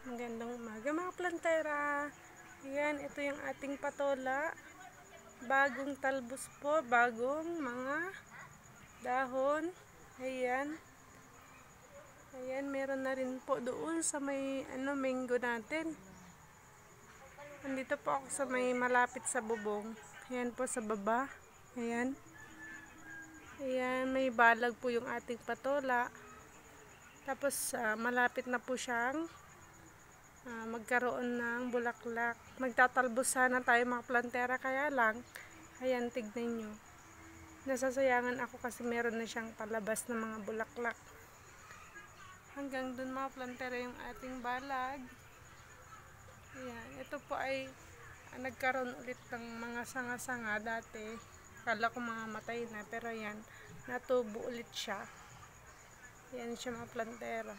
Magandang umaga mga plantera. Ayan, ito yung ating patola. Bagong talbos po, bagong mga dahon. Ayan. Ayan, meron na rin po doon sa may mango natin. Andito po ako sa may malapit sa bubong. Ayan po sa baba. Ayan. Ayan, may balag po yung ating patola. Tapos malapit na po siyang magkaroon ng bulaklak. Magtatalbos sana tayo mga plantera, kaya lang, ayan, tignan nyo. Nasasayangan ako kasi meron na siyang palabas ng mga bulaklak. Hanggang dun mga plantera yung ating balag. Ayan, ito po ay nagkaroon ulit ng mga sanga-sanga dati. Kala ko mga matay na, pero ayan, natubo ulit siya. Ayan siya mga plantera.